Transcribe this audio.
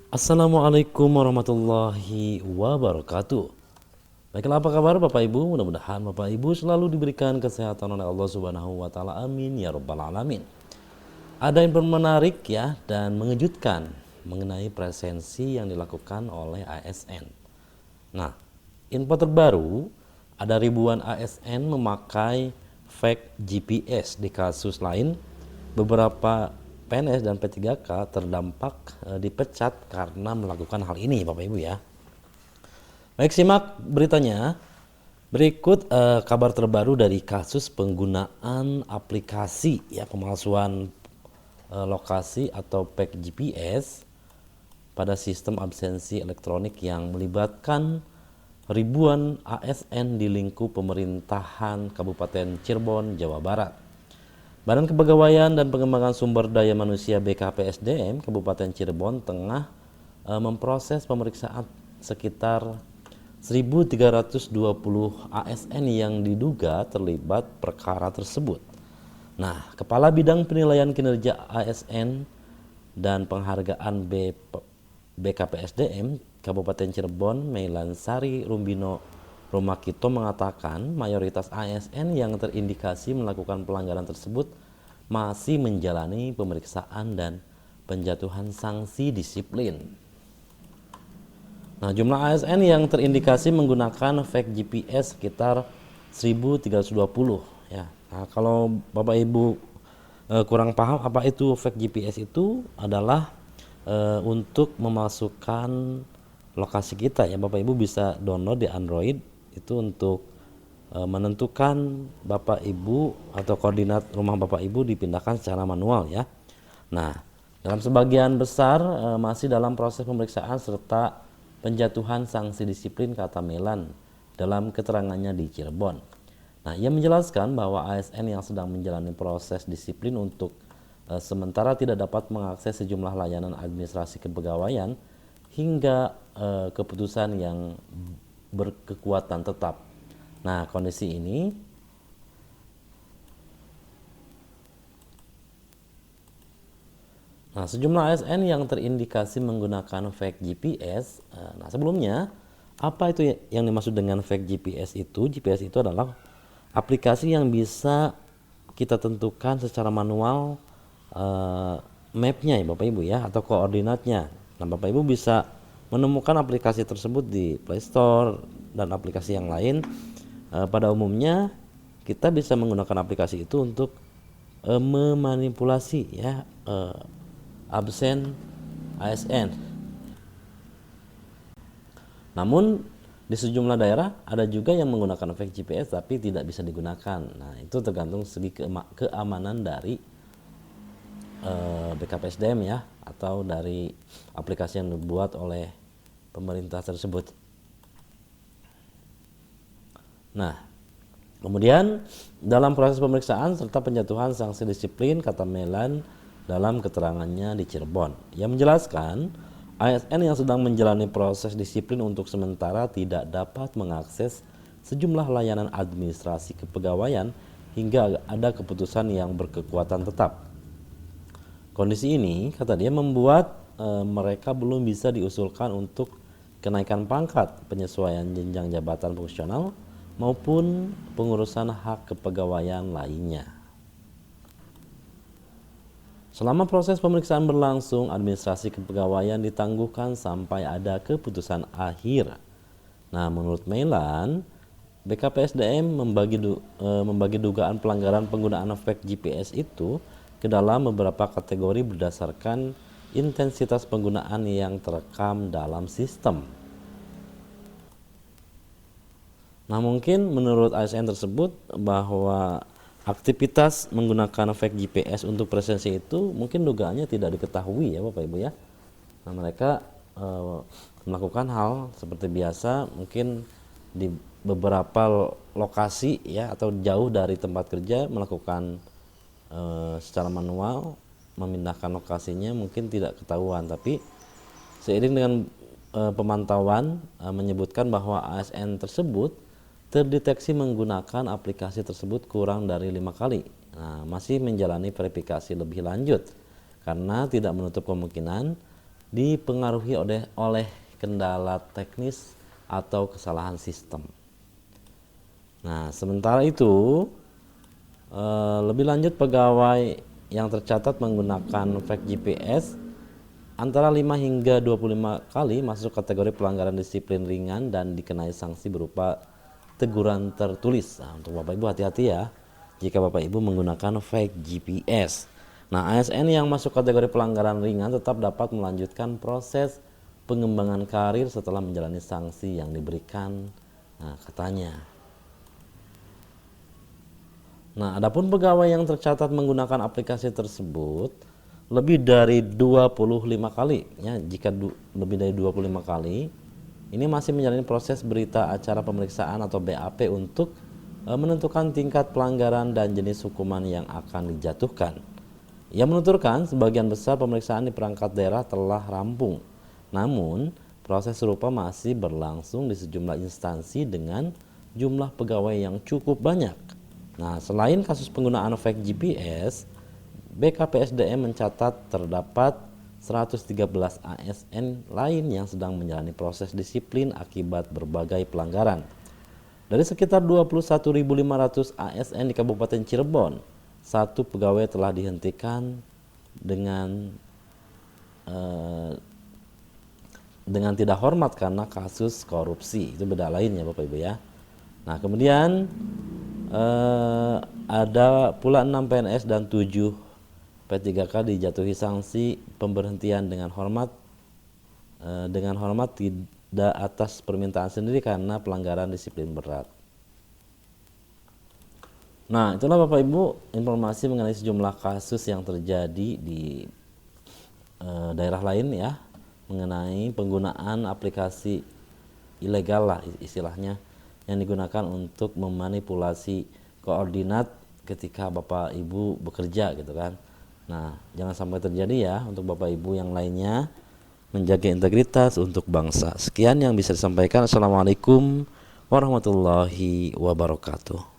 Assalamualaikum warahmatullahi wabarakatuh. Baiklah, apa kabar Bapak Ibu? Mudah-mudahan Bapak Ibu selalu diberikan kesehatan oleh Allah Subhanahu wa taala. Amin ya rabbal alamin. Ada info menarik ya dan mengejutkan mengenai presensi yang dilakukan oleh ASN. Nah, info terbaru, ada ribuan ASN memakai fake GPS. Di kasus lain, beberapa PNS dan P3K terdampak dipecat karena melakukan hal ini, Bapak Ibu ya. Baik, simak beritanya. Berikut kabar terbaru dari kasus penggunaan aplikasi ya pemalsuan lokasi atau fake GPS pada sistem absensi elektronik yang melibatkan ribuan ASN di lingkup pemerintahan Kabupaten Cirebon, Jawa Barat. Badan Kepegawaian dan Pengembangan Sumber Daya Manusia BKPSDM Kabupaten Cirebon tengah memproses pemeriksaan sekitar 1.320 ASN yang diduga terlibat perkara tersebut. Nah, Kepala Bidang Penilaian Kinerja ASN dan Penghargaan BKPSDM Kabupaten Cirebon, Meilan Sari Rumbino Romakito mengatakan mayoritas ASN yang terindikasi melakukan pelanggaran tersebut masih menjalani pemeriksaan dan penjatuhan sanksi disiplin. Nah, jumlah ASN yang terindikasi menggunakan fake GPS sekitar 1.320 ya. Nah, kalau Bapak Ibu kurang paham apa itu fake GPS, itu adalah untuk memasukkan lokasi kita ya. Bapak Ibu bisa download di Android itu untuk menentukan Bapak Ibu atau koordinat rumah Bapak Ibu dipindahkan secara manual ya. Nah, dalam sebagian besar masih dalam proses pemeriksaan serta penjatuhan sanksi disiplin, kata Melan dalam keterangannya di Cirebon. Nah, ia menjelaskan bahwa ASN yang sedang menjalani proses disiplin untuk sementara tidak dapat mengakses sejumlah layanan administrasi kepegawaian hingga keputusan yang berkekuatan tetap. Nah, kondisi ini sejumlah ASN yang terindikasi menggunakan fake GPS. Nah, sebelumnya apa itu yang dimaksud dengan fake GPS itu? GPS itu adalah aplikasi yang bisa kita tentukan secara manual mapnya ya Bapak Ibu ya, atau koordinatnya. Nah, Bapak Ibu bisa menemukan aplikasi tersebut di Play Store dan aplikasi yang lain. Pada umumnya kita bisa menggunakan aplikasi itu untuk memanipulasi ya absen ASN. Namun di sejumlah daerah ada juga yang menggunakan fake GPS tapi tidak bisa digunakan. Nah, itu tergantung segi keamanan dari BKPSDM ya, atau dari aplikasi yang dibuat oleh pemerintah tersebut. Nah, kemudian dalam proses pemeriksaan serta penjatuhan sanksi disiplin, kata Melan dalam keterangannya di Cirebon, ia menjelaskan ASN yang sedang menjalani proses disiplin untuk sementara tidak dapat mengakses sejumlah layanan administrasi kepegawaian hingga ada keputusan yang berkekuatan tetap. Kondisi ini, kata dia, membuat mereka belum bisa diusulkan untuk kenaikan pangkat, penyesuaian jenjang jabatan fungsional, maupun pengurusan hak kepegawaian lainnya. Selama proses pemeriksaan berlangsung, administrasi kepegawaian ditangguhkan sampai ada keputusan akhir. Nah, menurut Melan, BKPSDM membagi dugaan pelanggaran penggunaan fake GPS itu ke dalam beberapa kategori berdasarkan intensitas penggunaan yang terekam dalam sistem. Nah, mungkin menurut ASN tersebut bahwa aktivitas menggunakan fake GPS untuk presensi itu mungkin dugaannya tidak diketahui ya Bapak Ibu ya. Nah, mereka melakukan hal seperti biasa, mungkin di beberapa lokasi ya atau jauh dari tempat kerja melakukan secara manual, memindahkan lokasinya mungkin tidak ketahuan, tapi seiring dengan pemantauan menyebutkan bahwa ASN tersebut terdeteksi menggunakan aplikasi tersebut kurang dari 5 kali. Nah, masih menjalani verifikasi lebih lanjut karena tidak menutup kemungkinan dipengaruhi oleh kendala teknis atau kesalahan sistem. Nah, sementara itu lebih lanjut, pegawai yang tercatat menggunakan fake GPS antara 5 hingga 25 kali masuk kategori pelanggaran disiplin ringan dan dikenai sanksi berupa teguran tertulis. Nah, untuk Bapak Ibu hati-hati ya jika Bapak Ibu menggunakan fake GPS. Nah, ASN yang masuk kategori pelanggaran ringan tetap dapat melanjutkan proses pengembangan karir setelah menjalani sanksi yang diberikan. Nah, katanya. Nah, adapun pegawai yang tercatat menggunakan aplikasi tersebut lebih dari 25 kali, ya, jika lebih dari 25 kali, ini masih menjalani proses berita acara pemeriksaan atau BAP untuk menentukan tingkat pelanggaran dan jenis hukuman yang akan dijatuhkan. Ia menuturkan sebagian besar pemeriksaan di perangkat daerah telah rampung, namun proses serupa masih berlangsung di sejumlah instansi dengan jumlah pegawai yang cukup banyak. Nah, selain kasus penggunaan fake GPS, BKPSDM mencatat terdapat 113 ASN lain yang sedang menjalani proses disiplin akibat berbagai pelanggaran. Dari sekitar 21.500 ASN di Kabupaten Cirebon, 1 pegawai telah dihentikan dengan tidak hormat karena kasus korupsi. Itu beda lain ya Bapak Ibu ya. Nah, kemudian ada pula 6 PNS dan 7 P3K dijatuhi sanksi pemberhentian dengan hormat tidak atas permintaan sendiri karena pelanggaran disiplin berat. Nah, itulah Bapak Ibu informasi mengenai sejumlah kasus yang terjadi di daerah lain ya, mengenai penggunaan aplikasi ilegal lah istilahnya yang digunakan untuk memanipulasi koordinat ketika Bapak Ibu bekerja gitu kan. Nah, jangan sampai terjadi ya untuk Bapak Ibu yang lainnya, menjaga integritas untuk bangsa. Sekian yang bisa disampaikan. Assalamualaikum warahmatullahi wabarakatuh.